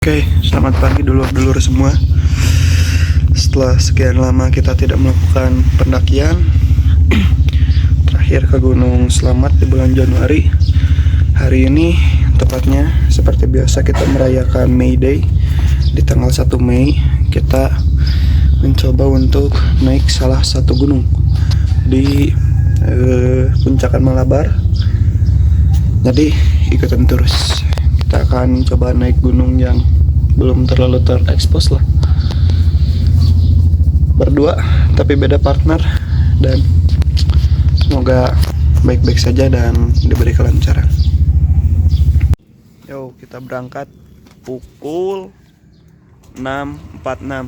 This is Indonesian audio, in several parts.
Oke, selamat pagi dulur-dulur semua. Setelah sekian lama kita tidak melakukan pendakian, terakhir ke Gunung Slamet di bulan Januari. Hari ini tepatnya seperti biasa kita merayakan May Day. Di tanggal 1 Mei kita mencoba untuk naik salah satu gunung di Puncakan Malabar. Jadi ikutin terus. Kita akan coba naik gunung yang belum terlalu terekspos lah. Berdua tapi beda partner, dan semoga baik-baik saja dan diberi kelancaran. Yo, kita berangkat pukul 6.46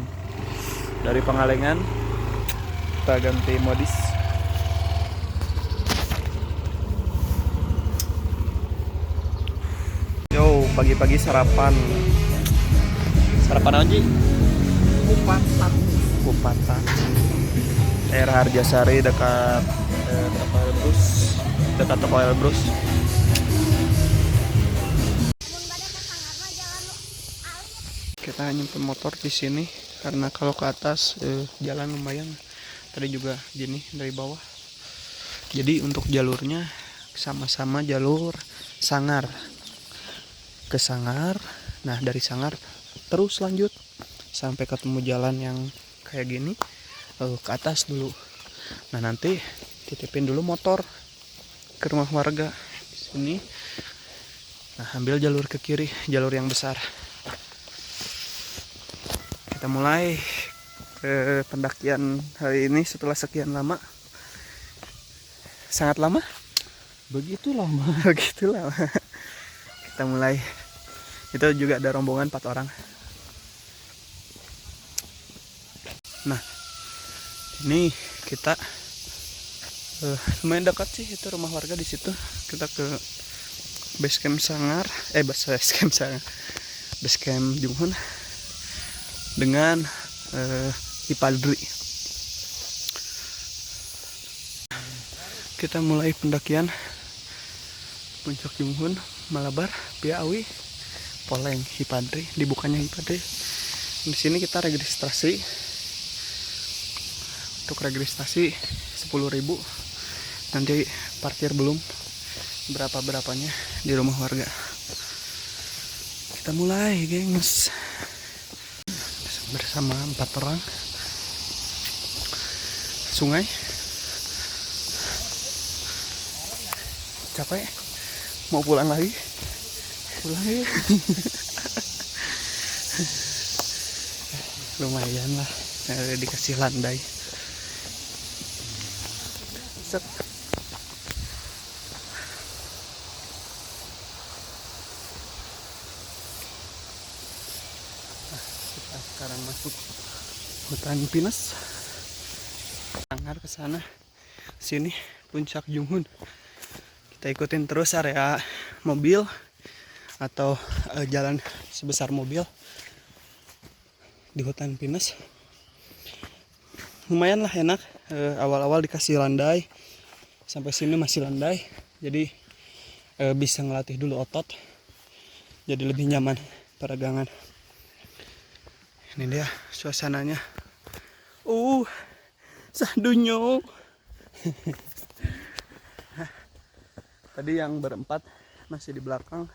dari Pangalengan. Kita ganti modis. Yo, pagi-pagi sarapan apa sih? Kupatan daerah Harjasari dekat toko Elbrus. Kita nyimpen motor di sini karena kalau ke atas jalan lumayan. Tadi juga gini dari bawah. Jadi untuk jalurnya sama-sama jalur Sangar ke Sangar. Nah, dari Sangar terus lanjut sampai ketemu jalan yang kayak gini, ke atas dulu. Nah, nanti titipin dulu motor ke rumah warga di sini. Nah, ambil jalur ke kiri, jalur yang besar. Kita mulai pendakian hari ini setelah sekian lama. Sangat lama? Begitu lama. Begitu lama. Kita mulai. Itu juga ada rombongan 4 orang. Nah, ini kita lumayan dekat sih, itu rumah warga di situ. Kita ke base camp Sangar, base camp Junghun dengan Hipadri. Kita mulai pendakian puncak Junghun, Malabar, Piawi, Poleng, Hipadri. Dibukanya Hipadri. Di sini kita registrasi. Untuk registrasi 10.000. Nanti parkir belum berapanya di rumah warga. Kita mulai, gengs, bersama 4 orang. Sungai. Capek, mau pulang lagi. Pulang yuk. Lumayan lah, dikasih landai. Set. Kita sekarang masuk hutan pinus. Sangar ke sana. Sini puncak Junghun. Kita ikutin terus area mobil atau jalan sebesar mobil di hutan pinus. Lumayan lah, enak. Awal-awal dikasih landai, sampai sini masih landai, jadi bisa ngelatih dulu otot, jadi lebih nyaman peregangan. Ini dia suasananya. Sandunyo. Tadi yang berempat masih di belakang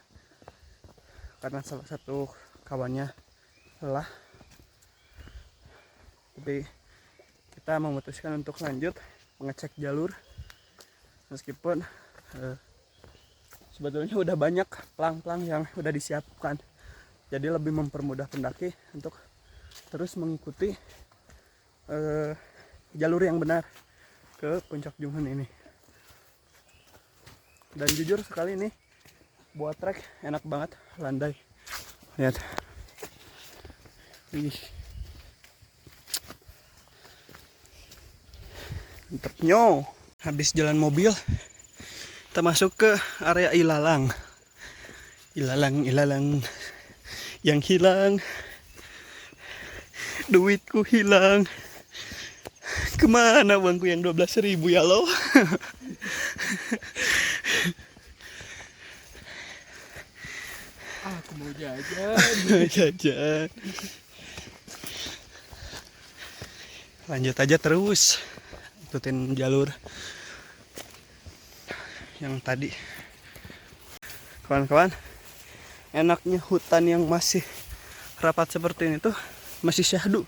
karena salah satu kawannya lelah. Tapi kita memutuskan untuk lanjut mengecek jalur, meskipun sebetulnya udah banyak plang-plang yang udah disiapkan. Jadi lebih mempermudah pendaki untuk terus mengikuti jalur yang benar ke puncak Junghun ini. Dan jujur sekali ini buat trek enak banget, landai. Lihat. Mantapnya. Habis jalan mobil, kita masuk ke area ilalang. Ilalang yang hilang, duitku hilang. Kemana uangku yang 12.000 ya lo? Aku mau Jajan. Jajan. Lanjut aja terus. Ikutin jalur yang tadi. Kawan-kawan, enaknya hutan yang masih rapat seperti ini tuh masih syahdu.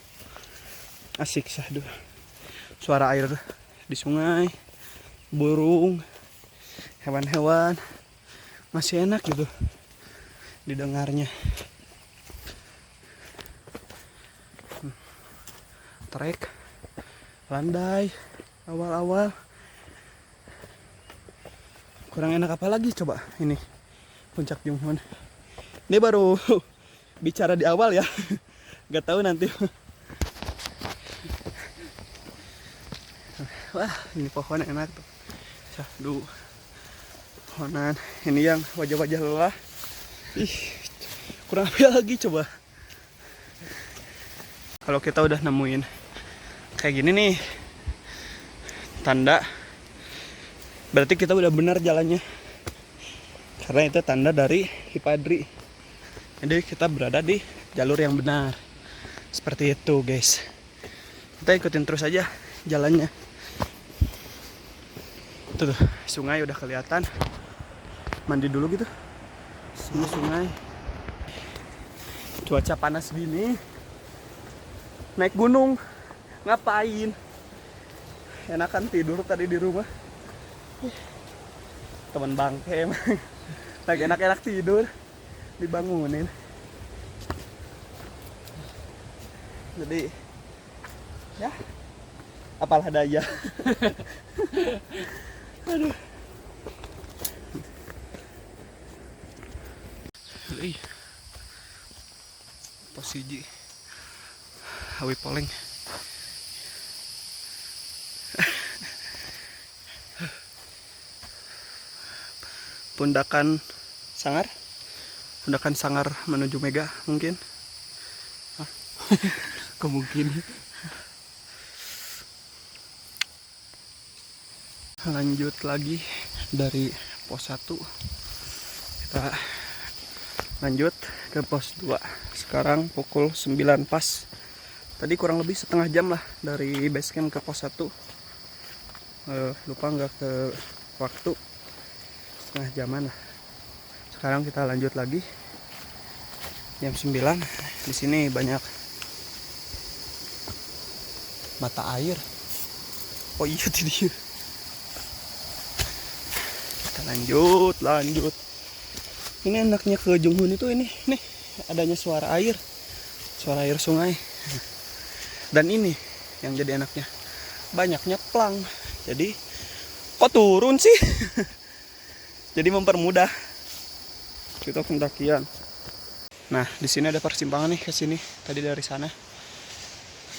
Asik syahdu. Suara air di sungai, burung, hewan-hewan masih enak gitu didengarnya. Trek, landai, awal-awal. Kurang enak apa lagi coba ini Puncak Junghun. Ini baru bicara di awal ya. Gak tahu nanti. Wah, ini pohon enak tuh. Syahdu. Pohonan. Ini yang wajah-wajah lelah. Ih, kurang apa lagi coba. Kalau kita udah nemuin kayak gini nih tanda, berarti kita udah benar jalannya. Karena itu tanda dari Hipadri. Jadi kita berada di jalur yang benar. Seperti itu guys. Kita ikutin terus aja jalannya. Tuh, sungai udah kelihatan. Mandi dulu gitu. Ini sungai. Cuaca panas gini. Naik gunung. Ngapain? Enakan tidur tadi di rumah. Temen bangke emang. Lagi enak-enak tidur. Dibangunin. Jadi ya apalah daya. Aduh. Ih. Posiji. Hawi poleng. Pundakan sangar menuju Mega mungkin. Kemungkinan. Lanjut lagi dari pos 1 kita lanjut ke pos 2. Sekarang pukul 9 pas. Tadi kurang lebih setengah jam lah dari base camp ke pos 1. Lupa nggak ke waktu, setengah jaman lah. Sekarang kita lanjut lagi jam 9. Di sini banyak mata air. Oh iya tadi. Kita lanjut. Ini enaknya ke Junghun itu ini nih adanya suara air sungai. Dan ini yang jadi enaknya banyaknya plang. Jadi kok turun sih? Jadi mempermudah kita pendakian. Nah, di sini ada persimpangan nih ke sini. Tadi dari sana.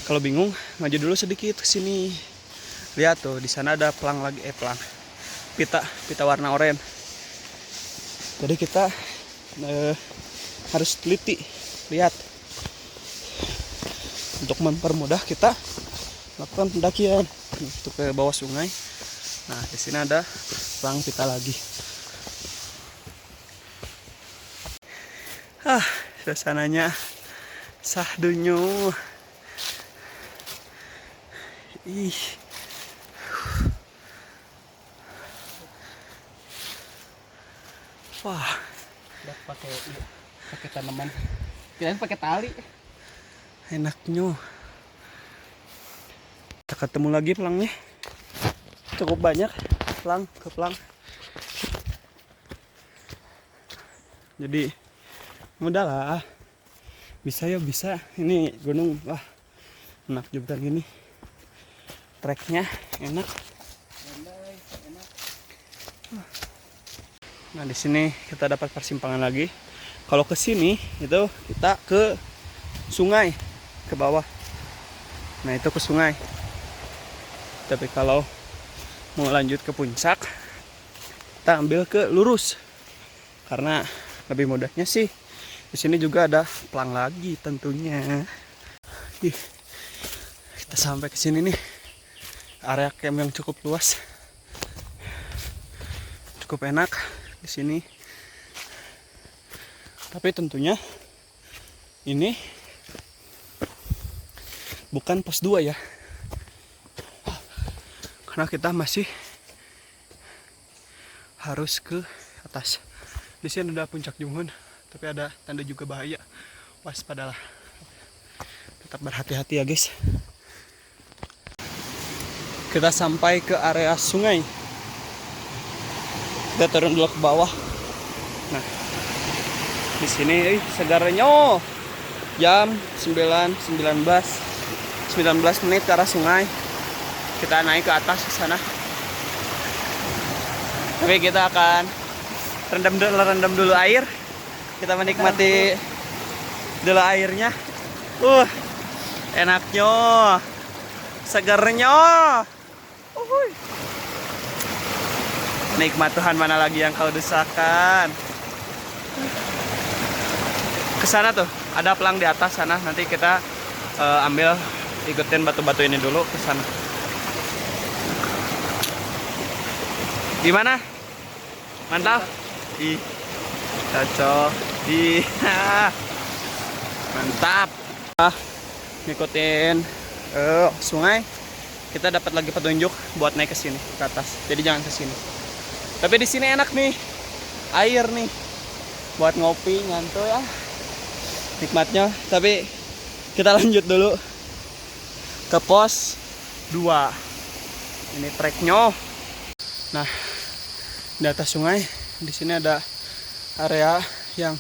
Kalau bingung, maju dulu sedikit ke sini. Lihat tuh, di sana ada plang lagi, pita warna oranye. Jadi kita harus teliti, lihat untuk mempermudah kita lakukan pendakian untuk ke bawah sungai. Nah, di sini ada plang pita lagi. Suasananya sahdunya. Ih. Wah, Udah pakai tanaman. Kirain pakai tali. enaknya. Kita ketemu lagi pelangnya. Cukup banyak pelang ke pelang. Jadi mudah lah. Bisa ya bisa. Ini gunung wah enak juga gini. Treknya enak. Nah, di sini kita dapat persimpangan lagi. Kalau ke sini itu kita ke sungai, ke bawah. Nah, itu ke sungai. Tapi kalau mau lanjut ke puncak, kita ambil ke lurus. Karena lebih mudahnya sih. Di sini juga ada pelang lagi tentunya. Kita sampai ke sini nih. Area camp yang cukup luas. Cukup enak di sini. Tapi tentunya ini bukan pos 2 ya. Karena kita masih harus ke atas. Di sini ada puncak Junghun, tapi ada tanda juga bahaya. Waspadalah. Tetap berhati-hati ya guys. Kita sampai ke area sungai. Kita turun dulu ke bawah. Nah, di sini segarnya jam 19 menit ke arah sungai. Kita naik ke atas ke sana. Tapi kita akan rendam dulu air. Kita menikmati dulu airnya. Enaknya, segernya. Nikmat Tuhan, mana lagi yang kau dustakan. Kesana tuh ada pelang di atas sana. Nanti kita ikutin batu-batu ini dulu ke sana. Gimana? Mantap? Ih, cocok. Ih, mantap. Ngikutin sungai. Kita dapat lagi petunjuk buat naik ke sini, ke atas. Jadi jangan ke sini. Tapi di sini enak nih. Air nih. Buat ngopi, ngantuk ya. Nikmatnya. Tapi kita lanjut dulu ke pos 2. Ini treknya. Nah, di atas sungai, di sini ada area yang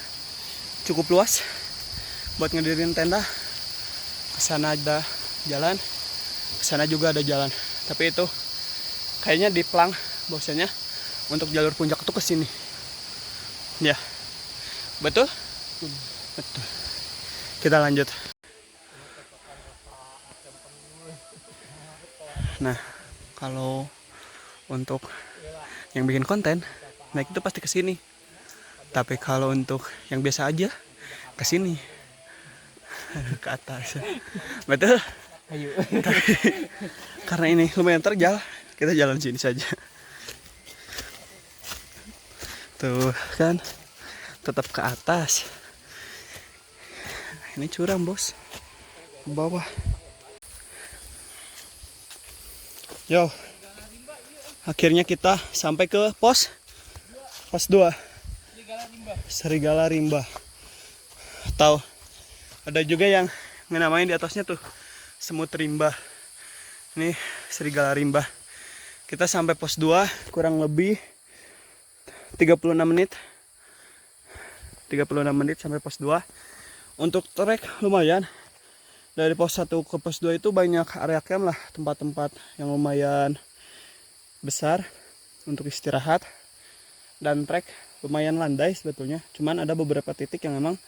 cukup luas buat ngedirin tenda. Ke sana ada jalan, ke sana juga ada jalan. Tapi itu kayaknya di pelang bahwasanya untuk jalur puncak itu ke sini. Ya. Betul? Betul. Kita lanjut. Nah, kalau untuk yang bikin konten naik itu pasti ke sini. Tapi kalau untuk yang biasa aja ke sini. Ke atas. Betul? Ayo. Karena ini lumayan terjal, kita jalan sini saja. Tuh kan, tetap ke atas. Ini curam bos, ke bawah. Yo, akhirnya kita sampai ke pos 2. Serigala rimba. Atau ada juga yang ngenamain di atasnya tuh semut rimba. Ini serigala rimba. Kita sampai pos 2 kurang lebih 36 menit. 36 menit sampai pos 2. Untuk trek lumayan. Dari pos 1 ke pos 2 itu banyak area camp lah, tempat-tempat yang lumayan besar untuk istirahat. Dan trek lumayan landai sebetulnya. Cuman ada beberapa titik yang memang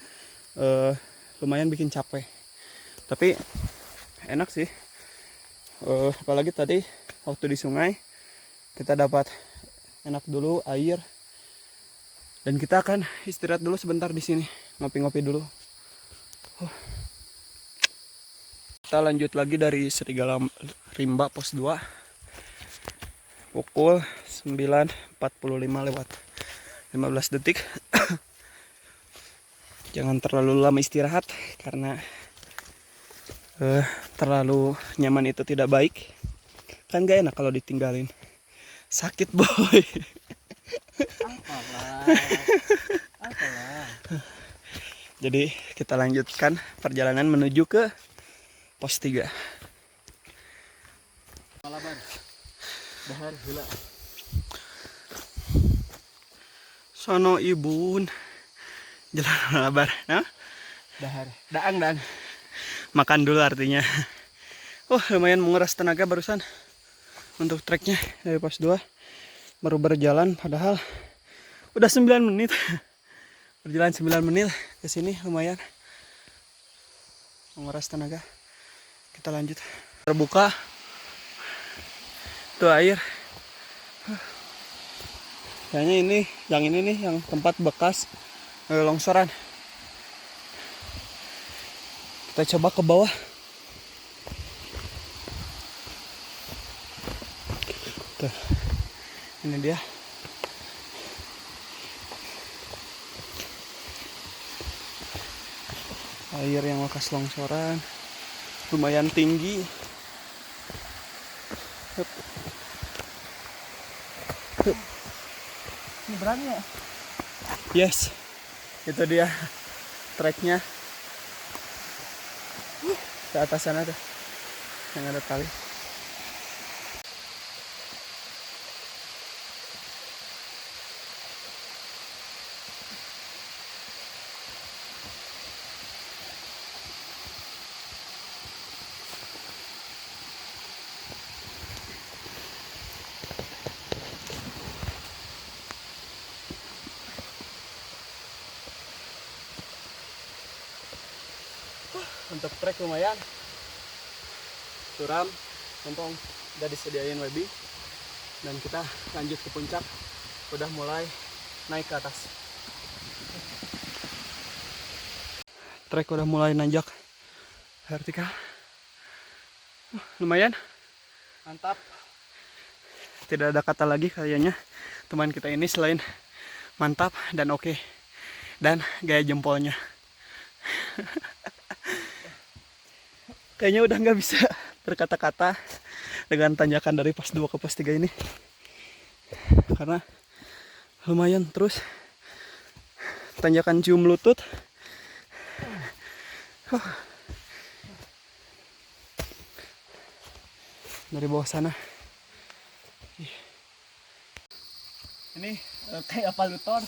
lumayan bikin capek. Tapi enak sih. Apalagi tadi waktu di sungai kita dapat enak dulu air. Dan kita akan istirahat dulu sebentar di sini, ngopi-ngopi dulu. Kita lanjut lagi dari Serigala Rimba pos 2. Pukul 9.45 lewat 15 detik. Jangan terlalu lama istirahat karena terlalu nyaman itu tidak baik. Kan gak enak kalau ditinggalin. Sakit boy. Apalah. Jadi kita lanjutkan perjalanan menuju ke pos 3. Malabar. Dahar gula. Sono ibun. Jalan Malabar, nah? Dahar. Daang. Makan dulu artinya. Lumayan menguras tenaga barusan untuk treknya dari pos 2. Baru berjalan padahal udah 9 menit. Berjalan 9 menit ke sini lumayan menguras tenaga. Kita lanjut. Terbuka. Tuh air. Kayaknya ini nih yang tempat bekas longsoran. Kita coba ke bawah. Tuh. Ini dia. Air yang bekas longsoran lumayan tinggi. Hup. Hup. Ini berani ya? Yes, itu dia treknya ke atas sana tuh yang ada tali. Untuk trek lumayan suram, untung udah disediain Webi dan kita lanjut ke puncak, udah mulai naik ke atas. Trek udah mulai nanjak vertikal. Lumayan, Mantap. tidak ada kata lagi kayaknya teman kita ini selain mantap dan oke dan gaya jempolnya. Kayaknya udah nggak bisa berkata-kata dengan tanjakan dari pos 2 ke pos 3 ini, karena lumayan terus tanjakan cium lutut. Dari bawah sana ini kayak paluton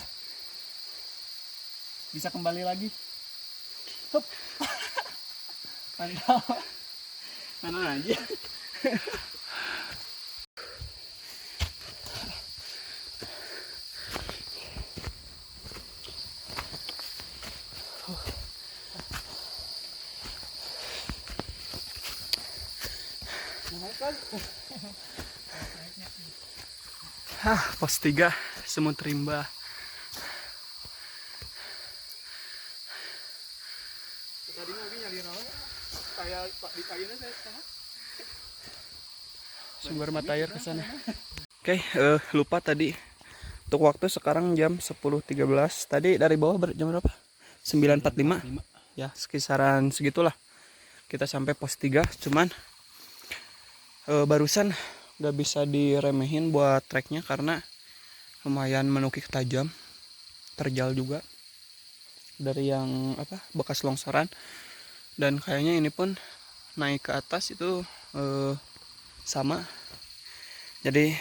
bisa kembali lagi. Hup. Mantap. Mana aja. Pos 3 Semut Rimba. Tadi lagi nyari rawa. Kayak di kayunya saya setengah. Sumber mata air ke sana. Oke, lupa tadi. Untuk waktu sekarang jam 10.13. Tadi dari bawah jam berapa? 9.45. Ya, sekisaran segitulah. Kita sampai pos 3, cuman barusan gak bisa diremehin buat treknya karena lumayan menukik tajam, terjal juga dari yang bekas longsoran, dan kayaknya ini pun naik ke atas itu sama. Jadi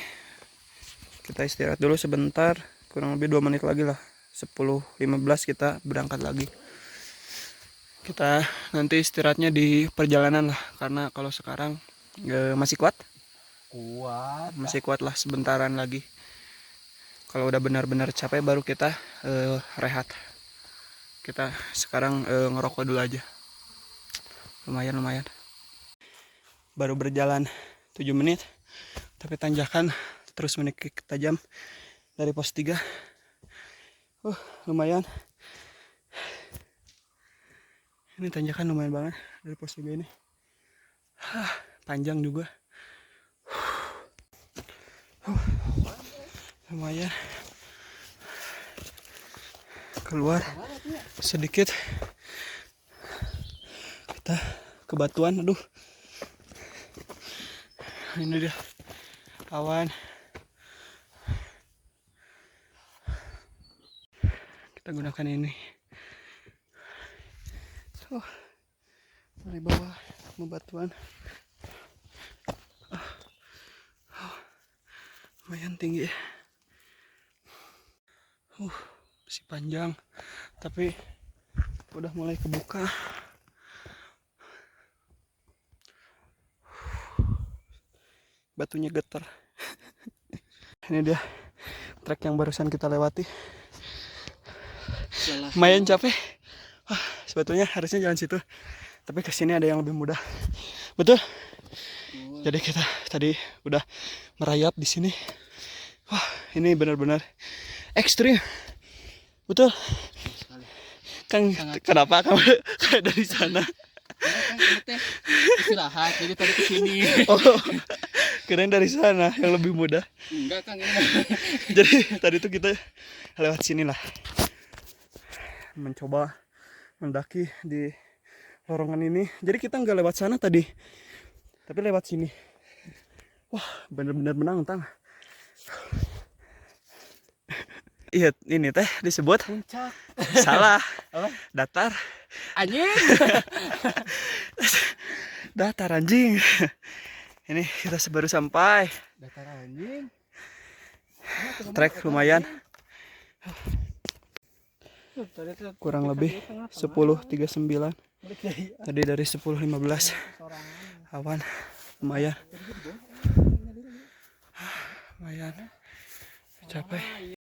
kita istirahat dulu sebentar, kurang lebih 2 menit lagi lah, 10.15 kita berangkat lagi. Kita nanti istirahatnya di perjalanan lah, karena kalau sekarang masih kuat lah, sebentaran lagi. Kalau udah benar-benar capek baru kita rehat. Kita sekarang ngerokok dulu aja. Lumayan. Baru berjalan 7 menit tapi tanjakan terus menukik tajam dari pos 3. Lumayan. Ini tanjakan lumayan banget dari pos 3 ini. Panjang juga. Lumayan. Keluar sedikit kita ke batuan. Aduh, ini dia awan. Kita gunakan ini. Dari bawah ke batuan. Lumayan tinggi. Masih panjang, tapi udah mulai kebuka. Batunya getar. Ini dia trek yang barusan kita lewati. Lumayan capek. Sebetulnya harusnya jalan situ, tapi kesini ada yang lebih mudah. Betul. Jadi kita tadi udah merayap di sini. Wah, ini benar-benar ekstrim. Betul. Kan kenapa kamu kayak dari sana? Istirahat, jadi tadi kesini. Oh, kirain dari sana yang lebih mudah. Enggak, Kang, ini. Jadi tadi tuh kita lewat sini lah, mencoba mendaki di lorongan ini. Jadi kita nggak lewat sana tadi, tapi lewat sini. Wah, bener-bener menantang. Iya, ini teh disebut Puncak. salah. Apa? Datar. Anjing. Datar anjing. Ini kita baru sampai. Datar anjing. Trek lumayan. Kurang lebih 10.39. Tadi dari 10.15. Awan lumayan. Lumayan. Capek.